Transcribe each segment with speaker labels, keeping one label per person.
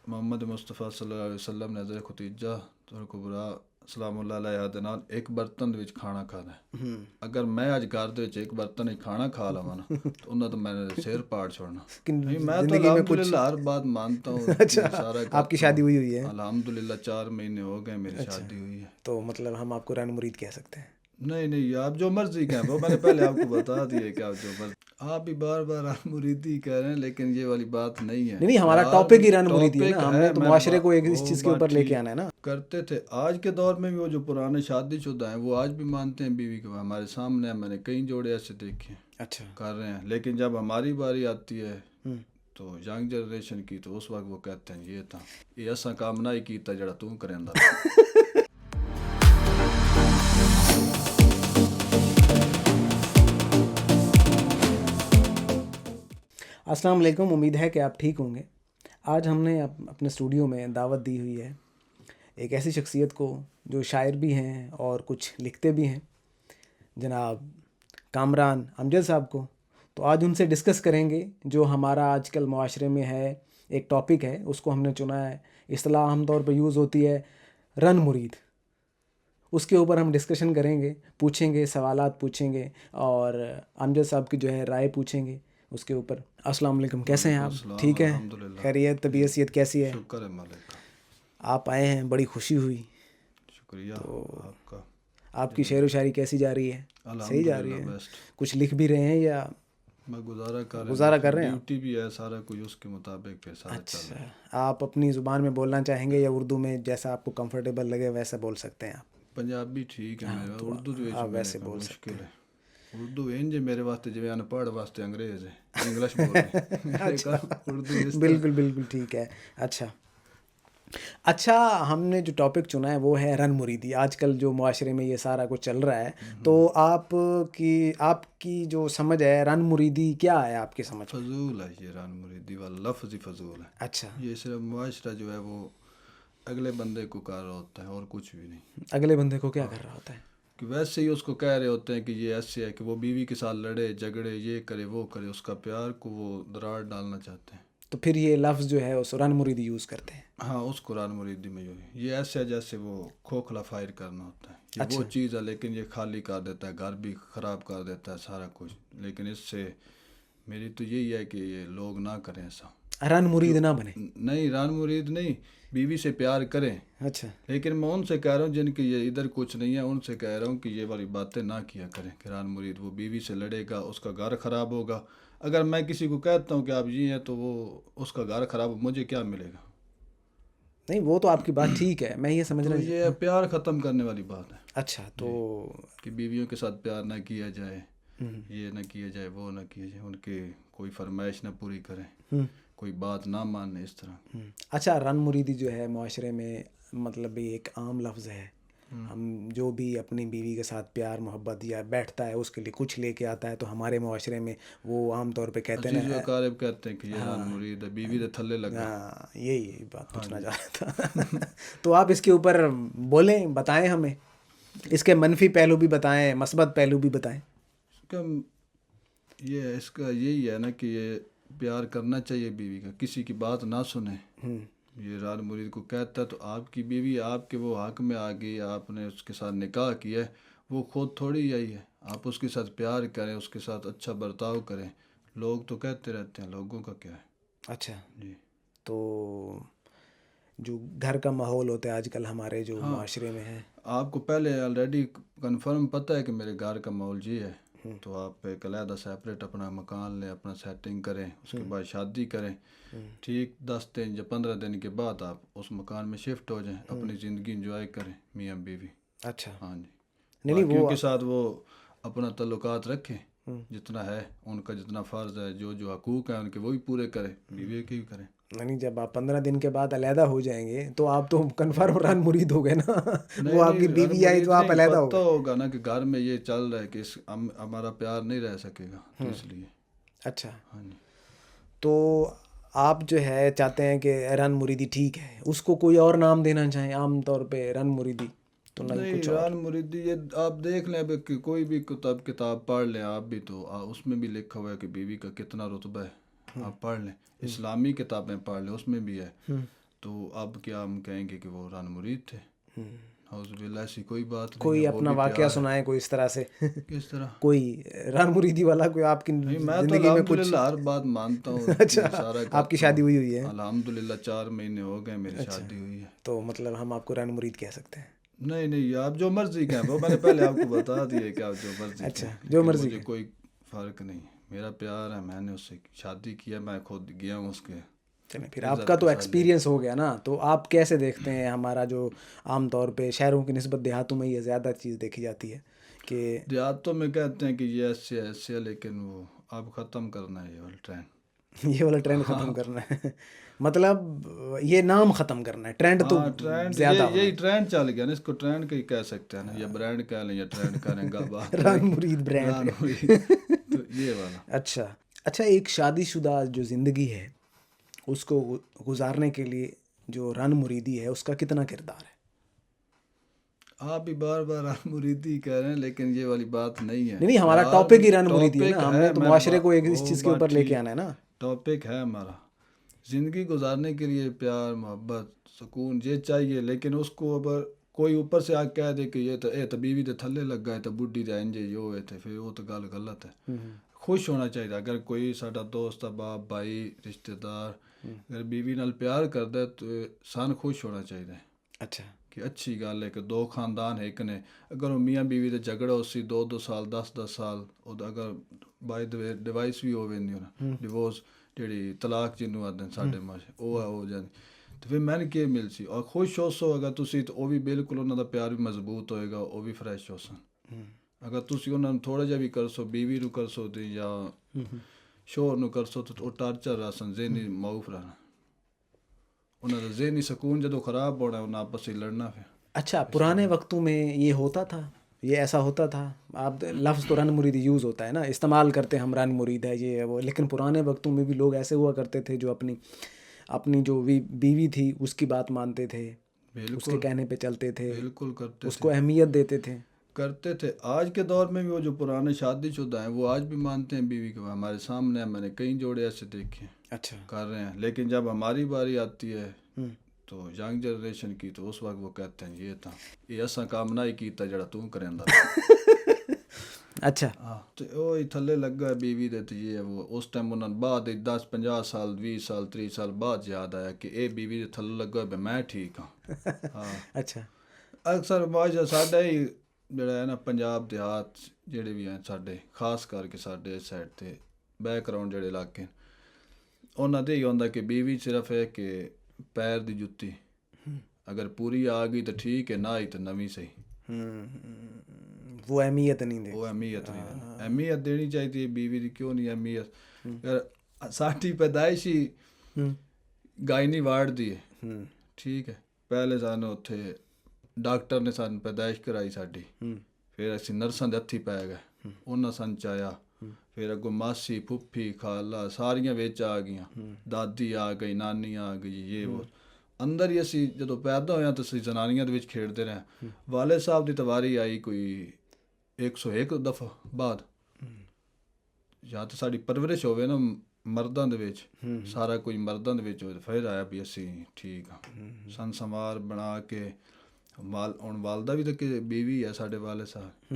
Speaker 1: محمد مصطفیٰ صلی اللہ علیہ وسلم نے حضرت ختیجہ کبریٰ سلام اللہ علیہا دے نال ایک برتن وچ کھانا کھانا ہے. اگر میں اج گھر دے وچ ایک برتن وچ کھانا کھا لواں نا تو انہاں تو میں نے سر پاڑ چھوڑنا. میں تو الحمدللہ ہر بات مانتا ہوں. سارا
Speaker 2: آپ کی شادی ہوئی ہے؟
Speaker 1: الحمدللہ 4 مہینے ہو گئے میری شادی ہوئی ہے.
Speaker 2: تو مطلب ہم آپ کو رن مرید کہہ سکتے ہیں؟
Speaker 1: نہیں آپ جو مرضی کہیں، وہ میں نے پہلے آپ کو بتا دیا کہ آپ جو مرضی. آپ بھی بار بار رن مریدی کہہ رہے ہیں لیکن یہ والی بات نہیں ہے.
Speaker 2: نہیں، ہمارا ٹاپک ہی رن مریدی ہے نا. ہم نے تو معاشرے کو ایک اس چیز کے اوپر لے کے آنا ہے نا.
Speaker 1: کرتے تھے آج کے دور میں بھی. وہ جو پرانے شادی شدہ ہیں وہ آج بھی مانتے ہیں بیوی کو. ہمارے سامنے ہیں، میں نے کئی جوڑے ایسے دیکھے
Speaker 2: اچھا
Speaker 1: کر رہے ہیں. لیکن جب ہماری باری آتی ہے تو ینگ جنریشن کی، تو اس وقت وہ کہتے ہیں یہ تھا یہ ایسا کام نہ ہی کیتا جڑا تو کریندا.
Speaker 2: السلام علیکم، امید ہے کہ آپ ٹھیک ہوں گے. آج ہم نے اپنے اسٹوڈیو میں دعوت دی ہوئی ہے ایک ایسی شخصیت کو جو شاعر بھی ہیں اور کچھ لکھتے بھی ہیں، جناب کامران امجد صاحب کو. تو آج ان سے ڈسکس کریں گے جو ہمارا آج کل معاشرے میں ہے ایک ٹاپک ہے، اس کو ہم نے چنا ہے. اصطلاح عام طور پہ یوز ہوتی ہے رن مرید. اس کے اوپر ہم ڈسکشن کریں گے، پوچھیں گے، سوالات پوچھیں گے اور امجد صاحب کی جو ہے رائے پوچھیں گے اس کے اوپر. السلام علیکم، کیسے ہیں آپ؟ ٹھیک ہے؟ خیریت؟ طبیعت صحت کیسی ہے؟
Speaker 1: شکر ہے مالک کا.
Speaker 2: آپ آئے ہیں، بڑی خوشی ہوئی.
Speaker 1: شکریہ آپ کا.
Speaker 2: آپ کی شعر و شاعری کیسی جا رہی ہے؟ صحیح جا رہی ہے؟ کچھ لکھ بھی رہے ہیں یا
Speaker 1: میں گزارا
Speaker 2: کر رہے ہیں؟
Speaker 1: ڈیوٹی بھی ہے، سارا کچھ اس کے مطابق ہے سارا چل رہا ہے.
Speaker 2: آپ اپنی زبان میں بولنا چاہیں گے یا اردو میں؟ جیسا آپ کو کمفرٹیبل لگے ویسا بول سکتے ہیں آپ.
Speaker 1: پنجابی ٹھیک ہے میرا، اردو
Speaker 2: آپ ویسے بول سکتے
Speaker 1: مشکل ہے. اردو انج میرے واسطے جی ان پڑھ واسطے انگریز ہے، انگلش بول رہے. اردو
Speaker 2: بالکل ٹھیک ہے. اچھا ہم نے جو ٹاپک چنا ہے وہ ہے رن مریدی. آج کل جو معاشرے میں یہ سارا کچھ چل رہا ہے، تو آپ کی جو سمجھ ہے رن مریدی کیا ہے آپ کی سمجھ؟
Speaker 1: فضول ہے یہ رن مریدی والا لفظ ہی فضول ہے.
Speaker 2: اچھا،
Speaker 1: یہ صرف معاشرہ جو ہے وہ اگلے بندے کو کر رہا ہوتا ہے اور کچھ بھی نہیں.
Speaker 2: اگلے بندے کو کیا کر رہا ہوتا ہے؟
Speaker 1: کہ ویسے ہی اس کو کہہ رہے ہوتے ہیں کہ یہ ایسے ہے کہ وہ بیوی کے ساتھ لڑے جھگڑے، یہ کرے وہ کرے، اس کا پیار کو وہ دراڑ ڈالنا چاہتے ہیں.
Speaker 2: تو پھر یہ لفظ جو ہے اس رن مریدی یوز کرتے ہیں.
Speaker 1: ہاں، اس قرآن مریدی میں جو ہے یہ ایسے ہے جیسے وہ کھوکھلا فائر کرنا ہوتا ہے. یہ وہ چیز ہے لیکن یہ خالی کر دیتا ہے، گھر بھی خراب کر دیتا ہے، سارا کچھ. لیکن اس سے میری تو یہی ہے کہ یہ لوگ نہ کریں ایسا.
Speaker 2: رن مرید نہ بنے.
Speaker 1: نہیں، رن مرید نہیں، بیوی سے پیار کریں.
Speaker 2: اچھا،
Speaker 1: لیکن میں ان سے کہہ رہا ہوں جن کی یہ ادھر کچھ نہیں ہے، ان سے کہہ رہا ہوں کہ یہ والی باتیں نہ کیا کریں. کہ رن مرید وہ بیوی سے لڑے گا، اس کا گھر خراب ہوگا. اگر میں کسی کو کہتا ہوں کہ آپ یہ ہیں تو وہ اس کا گھر خراب، مجھے کیا ملے گا؟
Speaker 2: نہیں وہ تو آپ کی بات ٹھیک ہے، میں یہ سمجھ رہا ہوں
Speaker 1: یہ پیار ختم کرنے والی بات ہے.
Speaker 2: اچھا، تو
Speaker 1: کہ بیویوں کے ساتھ پیار نہ کیا جائے، یہ نہ کیا جائے، وہ نہ کیا جائے، ان کی کوئی فرمائش نہ پوری کریں، کوئی بات نہ ماننے اس طرح.
Speaker 2: اچھا، رن مریدی جو ہے معاشرے میں مطلب ایک عام لفظ ہے. ہم جو بھی اپنی بیوی کے ساتھ پیار محبت یا بیٹھتا ہے اس کے لیے کچھ لے کے آتا ہے تو ہمارے معاشرے میں وہ عام طور پہ کہتے ہیں
Speaker 1: عزیز و اقارب کہتے ہیں کہ یہ رن مرید ہے، بیوی دے تھلے لگا.
Speaker 2: یہی بات پوچھنا چاہ رہا تھا. تو آپ اس کے اوپر بولیں، بتائیں ہمیں اس کے منفی پہلو بھی بتائیں، مثبت پہلو بھی بتائیں.
Speaker 1: اس کا یہی ہے نا کہ یہ پیار کرنا چاہیے بیوی کا، کسی کی بات نہ سنیں. یہ رن مرید کو کہتا ہے تو آپ کی بیوی آپ کے وہ حق میں آ گئی، آپ نے اس کے ساتھ نکاح کیا ہے، وہ خود تھوڑی آئی ہے. آپ اس کے ساتھ پیار کریں، اس کے ساتھ اچھا برتاؤ کریں. لوگ تو کہتے رہتے ہیں، لوگوں کا کیا ہے.
Speaker 2: اچھا
Speaker 1: جی،
Speaker 2: تو جو گھر کا ماحول ہوتا ہے آج کل ہمارے جو معاشرے میں ہے،
Speaker 1: آپ کو پہلے آلریڈی کنفرم پتہ ہے کہ میرے گھر کا ماحول جی ہے، تو آپ ایک علیحدہ سیپریٹ اپنا مکان لیں، اپنا سیٹنگ کریں، اس کے بعد شادی کریں. ٹھیک 10 دن یا 15 دن کے بعد آپ اس مکان میں شفٹ ہو جائیں، اپنی زندگی انجوائے کریں میاں بیوی.
Speaker 2: اچھا،
Speaker 1: ہاں جی،
Speaker 2: نہیں
Speaker 1: باقیوں کے ساتھ وہ اپنا تعلقات رکھیں جتنا ہے، ان کا جتنا فرض ہے، جو حقوق ہیں ان کے وہی پورے کریں، بیوی کے بھی کریں.
Speaker 2: نہیں جب آپ 15 دن کے بعد علیحدہ ہو جائیں گے تو آپ تو کنفرم رن مرید ہو گئے نا. وہ آپ کی بیوی آئی تو آپ علیحدہ ہو گئے.
Speaker 1: ہوگا نا کہ گھر میں یہ چل رہا ہے کہ ہمارا پیار نہیں رہ سکے گا، تو اس لیے.
Speaker 2: اچھا،
Speaker 1: ہاں جی.
Speaker 2: تو آپ جو ہے چاہتے ہیں کہ رن مریدی ٹھیک ہے، اس کو کوئی اور نام دینا چاہیں عام طور پہ رن مریدی تو نہیں کچھ اور؟
Speaker 1: رن مریدی یہ آپ دیکھ لیں، کہ کوئی بھی کتاب پڑھ لیں آپ بھی، تو اس میں بھی لکھا ہوا ہے کہ بیوی کا کتنا رتبہ ہے. آپ پڑھ لیں، اسلامی کتابیں پڑھ لیں، اس میں بھی ہے. تو اب کیا ہم کہیں گے کہ وہ رن مرید تھے؟ حوض باللہ، ایسی کوئی بات نہیں
Speaker 2: کوئی
Speaker 1: ہے، وہ
Speaker 2: اپنا
Speaker 1: بھی
Speaker 2: واقعہ
Speaker 1: پیار ہے۔
Speaker 2: سنائے کوئی اس طرح سے
Speaker 1: کس طرح؟
Speaker 2: کوئی رن مریدی والا کوئی آپ کی
Speaker 1: نہیں، میں تو
Speaker 2: زندگی میں کچھ؟
Speaker 1: الحمدللہ ہر بات مانتا ہوں،
Speaker 2: اچھا،
Speaker 1: یہ سارا
Speaker 2: آپ کی
Speaker 1: کرتا
Speaker 2: شادی
Speaker 1: ہوں
Speaker 2: ہوئی ہے؟
Speaker 1: الحمدللہ، 4 مہینے ہو گئے میری شادی ہوئی ہے۔
Speaker 2: تو مطلب ہم آپ کو رن مرید کہہ سکتے ہیں؟
Speaker 1: نہیں نہیں، آپ جو مرضی کہیں، وہ میں نے پہلے آپ کو بتا دیا کہ آپ جو مرضی
Speaker 2: اچھا،
Speaker 1: کہیں،
Speaker 2: جو
Speaker 1: کہ
Speaker 2: مرضی
Speaker 1: مجھے
Speaker 2: کہیں۔
Speaker 1: کوئی فرق نہیں، میرا پیار ہے، میں نے اس سے شادی کیا، میں خود گیا ہوں اس کے۔
Speaker 2: چلیں، پھر آپ کا تو ایکسپیرینس ہو گیا نا، تو آپ کیسے دیکھتے ہیں ہمارا جو عام طور پہ شہروں کی نسبت دیہاتوں میں یہ زیادہ چیز دیکھی جاتی ہے کہ
Speaker 1: دیہاتوں میں کہتے ہیں کہ یہ ایسے ایسے ہے، لیکن وہ اب ختم کرنا ہے یہ والا ٹرینڈ۔
Speaker 2: یہ والا ٹرینڈ ختم کرنا ہے مطلب یہ نام ختم کرنا ہے، ٹرینڈ تو
Speaker 1: ہاں، ٹرینڈ،
Speaker 2: زیادہ
Speaker 1: یہی
Speaker 2: ہونا
Speaker 1: ٹرینڈ چل گیا نا، اس کو ٹرینڈ کا ہی کہہ سکتے ہیں نا، یا برانڈ کہہ لیں یا ٹرینڈ کہہ لیں، بات
Speaker 2: ہے،
Speaker 1: ہے
Speaker 2: رن
Speaker 1: کہ
Speaker 2: مرید برانڈ۔
Speaker 1: ران ہوئی تو یہ والا۔
Speaker 2: اچھا اچھا، ایک شادی شدہ جو زندگی ہے اس کو گزارنے کے لیے جو رن مریدی ہے اس کا کتنا کردار ہے؟
Speaker 1: آپ بھی بار بار ران مریدی کہہ رہے ہیں، لیکن یہ والی بات نہیں ہے۔
Speaker 2: نہیں، ہمارا ٹاپک ہی رن مریدی ہے نا، ہم نے تو معاشرے کو ایک اس چیز کے اوپر لے کے آنا ہے نا۔
Speaker 1: ٹاپک ہے ہمارا، زندگی گزارنے کے لیے پیار، محبت، سکون یہ چاہیے، لیکن اس کو اگر کوئی اوپر سے آ کہہ دے کہ یہ تو بیوی دے تھلے لگ گئے، تو بڈھی دے انجے یہ ہوئے تھے، پھر وہ تو گل غلط ہے۔ خوش ہونا چاہیے، اگر کوئی ساڈا دوست، باپ، بھائی، رشتہ دار اگر بیوی نال پیار کردا ہے تو سان خوش ہونا چاہیے
Speaker 2: اچھا،
Speaker 1: کہ اچھی گل ہے کہ دو خاندان ایک نے۔ اگر وہ میاں بیوی دے جھگڑا ہو سی 2 سال 10 سال، اگر بائی دا وے ڈیوائس بھی ہوے نہیں ہونا، ڈیوورس جیڑی طلاق جنوں آدھے ساڈے معاشرے وہ ہو جاندی، تو پھر میں نے کی مل سی۔ اور خوش ہو سو اگر تسی، تو وہ بھی بالکل انہاں دا پیار بھی مضبوط ہوئے گا، وہ بھی فریش ہو سن۔ اگر تسی انہاں نوں تھوڑا جہا بھی کر سو، بیوی نوں کر سو تے یا شوہر نوں کر سو، تو وہ ٹارچر رہ سن، ذہنی معوف رہنا، انہاں دا ذہنی سکون جدوں خراب ہونا، انہاں آپس میں لڑنا۔ پھر
Speaker 2: اچھا، پرانے وقتوں میں یہ ہوتا تھا، یہ ایسا ہوتا تھا؟ آپ لفظ تو رن مریدی یوز ہوتا ہے نا، استعمال کرتے ہیں ہم، رن مرید ہے یہ ہے وہ، لیکن پرانے وقتوں میں بھی لوگ ایسے ہوا کرتے تھے جو اپنی جو بیوی تھی اس کی بات مانتے تھے، اس کے کہنے پہ چلتے تھے،
Speaker 1: بالکل کرتے
Speaker 2: اس کو اہمیت دیتے تھے۔
Speaker 1: کرتے تھے۔ آج کے دور میں بھی وہ جو پرانے شادی شدہ ہیں وہ آج بھی مانتے ہیں بیوی کو، ہمارے سامنے ہیں، میں نے کئی جوڑے ایسے دیکھے ہیں
Speaker 2: اچھا،
Speaker 1: کر رہے ہیں، لیکن جب ہماری باری آتی ہے تو ینگ جنریشن کی، تو اس وقت وہ کہتے ہیں یہ تھا یہ اساں کام نہ ہی کیتا جڑا تو کریندا
Speaker 2: اچھا،
Speaker 1: ہاں، تو وہ تھلے لگا بیوی دے، تو یہ وہ اس ٹائم انہوں نے بعد 10-50 سال 20 سال 30 سال بعد یاد آیا کہ اے بیوی دے تھلے لگا میں ٹھیک ہاں۔ ہاں،
Speaker 2: اچھا،
Speaker 1: اکثر معاشرہ ساڈا ہی جڑا ہے نا، پنجاب دیہات جڑے بھی ہیں ساڈے، خاص کر کے ساڈے اس سائڈ تے بیک گراؤنڈ جڑے علاقے، انہاں دے ہی ہوندا کہ بیوی صرف ہے کہ پیر دی جُتی اگر پوری آ گئی تو ٹھیک ہے، نہ آئی تو نویں صحیح۔
Speaker 2: وہ اہمیت نہیں دے،
Speaker 1: وہ اہمیت نہیں دینی، اہمیت دینی چاہیے بیوی دی، کیوں نہیں اہمیت؟ اگر ساڈی پیدائش ہی گائنی وارڈ دی ہے، ٹھیک ہے، پہلے سانوں اتھے ڈاکٹر نے سانوں پیدائش کرائی ساڈی، پھر اسی نرساں دے ہتھی پی گئے، انہاں سن چایا، پھر اگوں ماسی، پھپھی، خالہ ساریاں وچ آ گئیاں، دادی آ گئی، نانی آ گئی، یہ وہ اندر ہی اسی جدوں پیدا ہویا تو اسی زنانیاں دے وچ کھیڈتے رہے۔ والد صاحب دی تواری آئی کوئی 101 دفعہ بعد، یا تو ساڈی پرورش ہوئے نا مرداں دے وچ، سارا کوئی مرداں دے وچ ہوئے، پھر آیا بھی اسی ٹھیک ہاں، سن سنوار بنا کے ہن والدہ بھی تو کہ بیوی ہے ساڈے والد صاحب،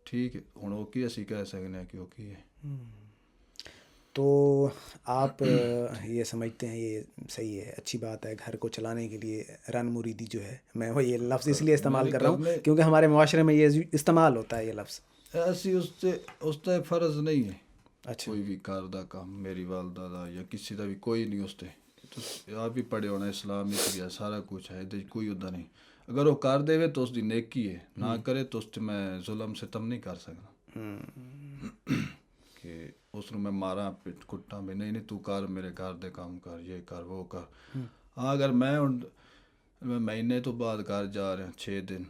Speaker 1: ٹھیک ہے، ہن وہ کی اسی کہہ سکنے کہ وہ کی ہے۔
Speaker 2: تو آپ یہ سمجھتے ہیں یہ صحیح ہے، اچھی بات ہے، گھر کو چلانے کے لیے رن مریدی جو ہے، میں وہ یہ لفظ اس لیے استعمال کر رہا ہوں کیونکہ ہمارے معاشرے میں یہ استعمال ہوتا ہے یہ لفظ۔
Speaker 1: ایسی اس تے فرض نہیں ہے
Speaker 2: اچھا،
Speaker 1: کوئی بھی کار دا کام، میری والدہ دا یا کسی دا بھی کوئی نہیں اس تے، آپ بھی پڑھے ہونا اسلام بھی سارا کچھ ہے، کوئی ادا نہیں، اگر وہ کر دے تو اس دی نیکی ہے، نہ کرے تو اس تے میں ظلم ستم نہیں کر سکتا کہ اس میں ماراں پٹ کٹاں بھی نہیں تو کر، میرے گھر دے کام کر، یہ کر وہ کر۔ ہاں، اگر میں مہینے تو بعد گھر جا رہا 6 دن،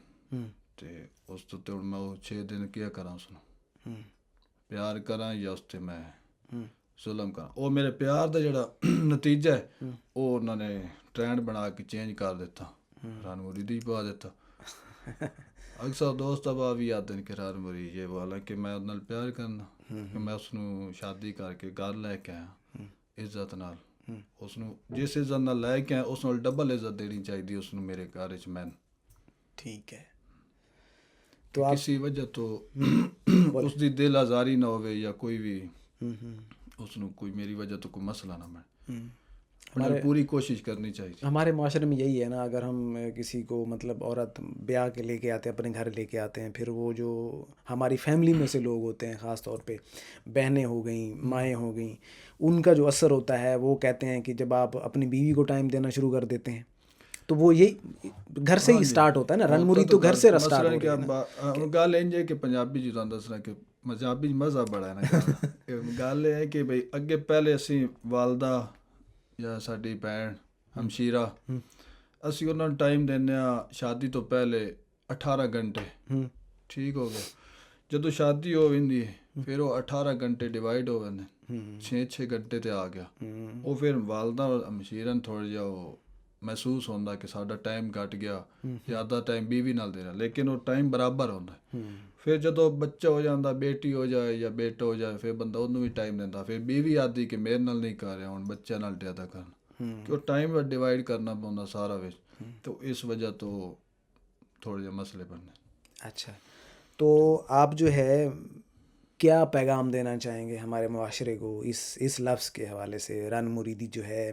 Speaker 1: تے اس تو ہن میں 6 دن کیا کراں اس نوں، پیار کراں یا اس تے میں ظلم کراں؟ وہ میرے پیار دا جڑا نتیجہ ہے وہ انہوں نے ٹرینڈ بنا کے چینج کر دیتا، رن مریدی پا دیتا۔ اکثر دوست اب بھی آتے ہیں کہ رن مرید یہ وہ، حالانکہ میں انہوں پیار کرنا، کہ میں اس نوں شادی کر کے گھر لے کے آیا عزت نال، ਉਸ ਨੂੰ ਜਿਸ ਇੱਜ਼ਤ ਨਾਲ ਲੈ ਕੇ ਆਇਆ ਉਸ ਨਾਲ ਡਬਲ ਇੱਜ਼ਤ ਦੇਣੀ ਚਾਹੀਦੀ ਉਸ ਨੂੰ ਮੇਰੇ ਘਰ ਵਿੱਚ ਮੈਂ
Speaker 2: ٹھیک ہے تو آپ
Speaker 1: ਕਿਸੇ ਵਜ੍ਹਾ ਤੋਂ ਉਸ ਦੀ ਦਿਲ ਆਜ਼ਾਰੀ ਨਾ ਹੋਵੇ ਜਾਂ ਕੋਈ ਵੀ اس ਨੂੰ کوئی میری وجہ تو کوئی مسئلہ نہ بنے ہمیں پوری کوشش کرنی چاہیے.
Speaker 2: ہمارے معاشرے میں یہی ہے نا، اگر ہم کسی کو مطلب عورت بیاہ کے لے کے آتے ہیں، اپنے گھر لے کے آتے ہیں، پھر وہ جو ہماری فیملی میں سے لوگ ہوتے ہیں، خاص طور پہ بہنیں ہو گئیں، مائیں ہو گئیں، ان کا جو اثر ہوتا ہے وہ کہتے ہیں کہ جب آپ اپنی بیوی کو ٹائم دینا شروع کر دیتے ہیں تو وہ یہی گھر سے ہی اسٹارٹ ہوتا ہے نا، رن مری تو گھر سے اسٹارٹ ہو رہی ہے نا.
Speaker 1: گل انج ہے کہ پنجابی جی تھانوں دسنا کہ ਪੰਜਾਬੀ ਮਜ਼ਹਬ ਬੜਾ ਹੈ ਨਾ ਗੱਲ ਇਹ ਹੈ ਕਿ ਬਈ ਅੱਗੇ ਪਹਿਲੇ ਅਸੀਂ ਵਾਲਦਾ ਜਾਂ ਸਾਡੀ ਭੈਣ ਹਮਸ਼ੀਰਾ ਅਸੀਂ ਉਹਨਾਂ ਨੂੰ ਟਾਈਮ ਦਿੰਦੇ ਹਾਂ ਸ਼ਾਦੀ ਤੋਂ ਪਹਿਲੇ 18 ਘੰਟੇ ਠੀਕ ਹੋ ਗਿਆ. ਜਦੋਂ ਸ਼ਾਦੀ ਹੋ ਜਾਂਦੀ ਹੈ ਫਿਰ ਉਹ 18 ਘੰਟੇ ਡਿਵਾਈਡ ਹੋ ਜਾਂਦੇ 6 ਘੰਟੇ ਤੇ ਆ ਗਿਆ. ਉਹ ਫਿਰ ਵਾਲਦਾ ਹਮਸ਼ੀਰਾ ਨੂੰ ਥੋੜ੍ਹਾ ਜਿਹਾ ਉਹ ਮਹਿਸੂਸ ਹੁੰਦਾ ਕਿ ਸਾਡਾ ਟਾਈਮ ਘੱਟ ਗਿਆ, ਜ਼ਿਆਦਾ ਟਾਈਮ ਬੀਵੀ ਨਾਲ ਦੇਣਾ, ਲੇਕਿਨ ਉਹ ਟਾਈਮ ਬਰਾਬਰ ਹੁੰਦਾ. ਫਿਰ ਜਦੋਂ ਬੱਚਾ ਹੋ ਜਾਂਦਾ, ਬੇਟੀ ਹੋ ਜਾਏ ਜਾਂ ਬੇਟਾ ਹੋ ਜਾਏ, ਫਿਰ ਬੰਦਾ ਉਹਨੂੰ ਵੀ ਟਾਈਮ ਦਿੰਦਾ. ਫਿਰ ਬੀਵੀ ਆਦੀ ਕਿ ਮੇਰੇ ਨਾਲ ਨਹੀਂ ਕਰ ਰਿਹਾ, ਹੁਣ ਬੱਚਿਆਂ ਨਾਲ ਜ਼ਿਆਦਾ ਕਰਨਾ, ਕਿ ਉਹ ਟਾਈਮ ਡਿਵਾਈਡ ਕਰਨਾ ਪੈਂਦਾ ਸਾਰਾ ਵਿੱਚ. تو اس وجہ تو تھوڑے جو مسئلے بننے.
Speaker 2: اچھا، تو آپ جو ہے کیا پیغام دینا چاہیں گے ہمارے معاشرے کو اس لفظ کے حوالے سے؟ رن مریدی جو ہے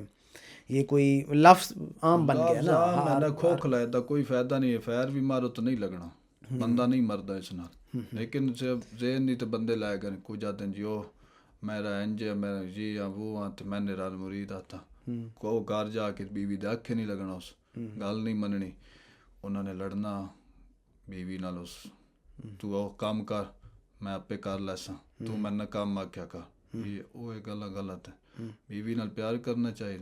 Speaker 2: یہ کوئی لفظ عام بن گیا نا،
Speaker 1: کھوکھلا ہے، کوئی فائدہ نہیں ہے. فیر بھی مارو تو نہیں لگنا، بندہ نہیں مردا اس نال. لیکن ذہن نہیں تو بندے لائے گئے کچھ جاتے ہیں جی وہ میرا انج ہے، میرا جی ہاں وہ ہاں تو میں نے رن مرید آتا کو گھر جا کے بیوی دے آکھے نہیں لگنا، اس گل نہیں مننی. انہوں نے لڑنا بیوی نال، اس تو وہ کام کر میں آپے کر لیساں، تو میں نہ کام آکھیا کر. یہ وہ گل غلط ہے. بیوی نال پیار کرنا چاہیے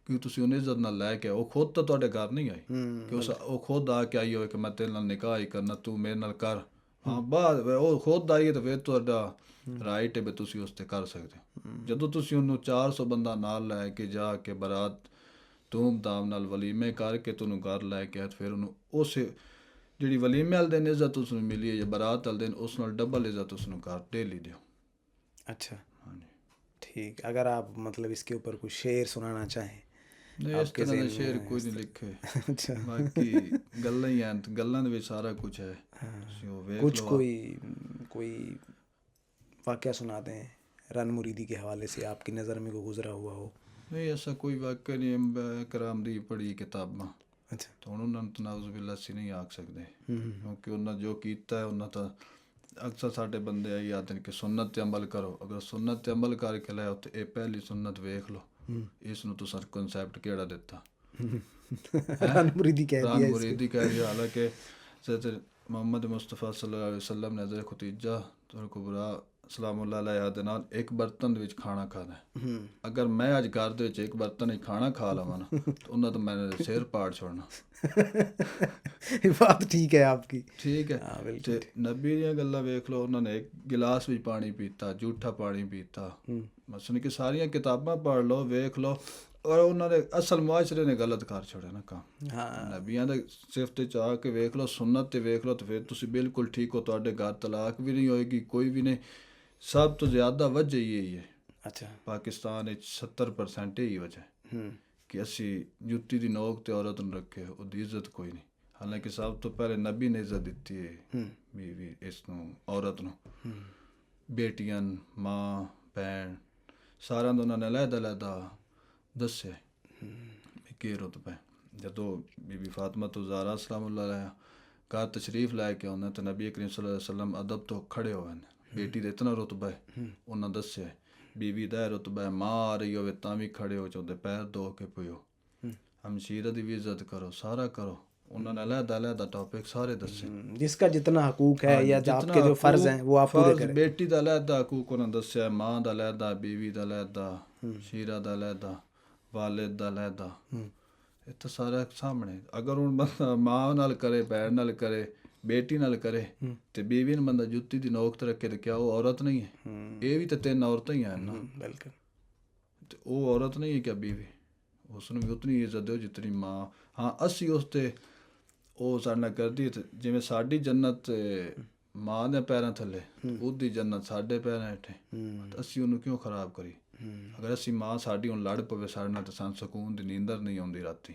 Speaker 1: کیونکہ تسی انہیں عزت نال لے کے وہ خود تو تواڈے گھر نہیں آئی کہ وہ خود آ کے آئی ہوئے کہ میں تیرے نال نکاح ہی کرنا، تو میرے نال کر. ہاں بعد وہ خود آئی ہے تو پھر تہاڈا رائٹ ہے بھی تسی اس تے کر سکتے. جدوں تسی انہوں 400 بندہ نال لے کے جا کے برات دھوم دھام نال ولیمے کر کے تنوں گھر لے کے پھر انہوں اس جڑی ولیمے والے دن عزت اس نوں ملی ہے یا برات والے دن اس نال ڈبل عزت اس نوں گھر ڈیلی دیو.
Speaker 2: اچھا ٹھیک، اگر آپ مطلب اس کے اوپر کچھ شعر سنانا چاہیں؟
Speaker 1: نہیں اس طرح کا شعر کوئی نہیں لکھے.
Speaker 2: اچھا،
Speaker 1: باقی گلاں ہی ہیں، گلاں دے وچ سارا کچھ ہے.
Speaker 2: کچھ کوئی واقعہ سنا دیں رن مریدی کے حوالے سے آپ کی نظر میں کوئی گزرا ہوا ہو.
Speaker 1: نہیں ایسا کوئی واقعہ نہیں. کرام دی پڑھی کتاباں.
Speaker 2: اچھا،
Speaker 1: تو انہوں نے نعوذ باللہ سے نہیں آکھ سکتے کیونکہ انہوں نے جو کیتا ہے انہوں نے اکثر ساڈے بندے آئی آتے ہیں کہ سنت تے عمل کرو. اگر سنت تے عمل کر کے لے تو یہ پہلی سنت ویکھ لو، اس نو تساں کنسیپٹ کیڑا دیتا
Speaker 2: رن مریدی کہہ
Speaker 1: رن
Speaker 2: دیا.
Speaker 1: مریدی کہہ دیا. حالانکہ حضرت محمد مصطفیٰ صلی اللہ علیہ وسلم نے حضرت ختیجہ کبریٰ سلام اللہ علیہ دے نال ایک برتن دے وچ کھانا کھانا ہے. اگر میں اج گھر دے وچ ایک برتن وچ کھانا کھا لواں نا تو انہاں تو میں نے سر پاڑ چھوڑنا.
Speaker 2: بات ٹھیک ہے آپ کی.
Speaker 1: ٹھیک ہے. تے نبی دیاں گلاں ویکھ لو، انہوں نے ایک گلاس وچ پانی پیتا، جھوٹا پانی پیتا. مثلا کہ ساریاں کتاباں پڑھ لو، ویکھ لو، اور انہوں نے اصل معاشرے نے غلط کر چھوڑے نا کام. نبیاں دے صفت چ آ کے ویکھ لو، سنت تے ویکھ لو، تو پھر تسی بالکل ٹھیک ہو. تواڈے گھر طلاق بھی نہیں ہوئے گی، کوئی بھی نہیں. سب تو زیادہ وجہ یہی ہے.
Speaker 2: اچھا،
Speaker 1: پاکستان 70% یہی وجہ ہے کہ اسی جتی دی نوک تے عورت نوں رکھے، وہ دی عزت کوئی نہیں. حالانکہ سب تو پہلے نبی نے عزت دیتی ہے بیوی اس نوں، عورت نوں. بیٹیاں، ماں، بہن سارا انہوں نے علیحدہ علیحدہ دسے کہ رتبہ. جدوں بی بی فاطمہ زہرا سلام اللہ علیہ گھر تشریف لے کے آنا تو نبی کریم صلی اللہ علیہ وسلم ادب تو کھڑے ہوئے ہیں. بیٹی دا اتنا رتبہ ہے انہاں دسیا. بیوی دا رتبہ ہے، ماں آ رہی ہوئے تاں بھی کھڑے ہو چاہتے پیر دھو کے پیو. ہمشیرہ دی بھی عزت کرو، سارا کرو. انہوں نے علیحدہ علیحدہ ٹاپک سارے دسے.
Speaker 2: جس کا جتنا حقوق ہے یا آپ کے جو فرض ہیں وہ آپ پورے کریں.
Speaker 1: بیٹی دا علیحدہ حقوق انہوں نے دسیا، ماں دا علیحدہ، بیوی دا علیحدہ، شیرہ دا علیحدہ، والد دا علیحدہ. یہ تو سارا سامنے. اگر ہوں بندہ ماں نال کرے، بہن نال کرے، بیٹی نال کرے تے بیوی نے بندہ جتی دی نوک تے رکھے تو کیا وہ عورت نہیں ہے؟ یہ بھی تو 3 عورتیں ہی ہیں نا.
Speaker 2: بالکل.
Speaker 1: وہ عورت نہیں ہے کیا بیوی؟ اس نے بھی اتنی عزت دو جتنی ماں. ہاں اسی اس تے وہ سارے نال کردی جی ساڈی جنت ماں دے پیراں تھلے، وہ دی جنت ساڈے پیراں ہیٹھے. اسی انہوں کیوں خراب کری؟ ਅਗਰ ਅਸੀਂ ਮਾਂ ਸਾਡੀ ਹੁਣ ਲੜ ਪਵੇ ਸਾਡੇ ਨਾਲ ਤਾਂ ਸਾਨੂੰ ਸਕੂਨ ਦੀ ਨੀਂਦਰ ਨਹੀਂ ਆਉਂਦੀ ਰਾਤੀ।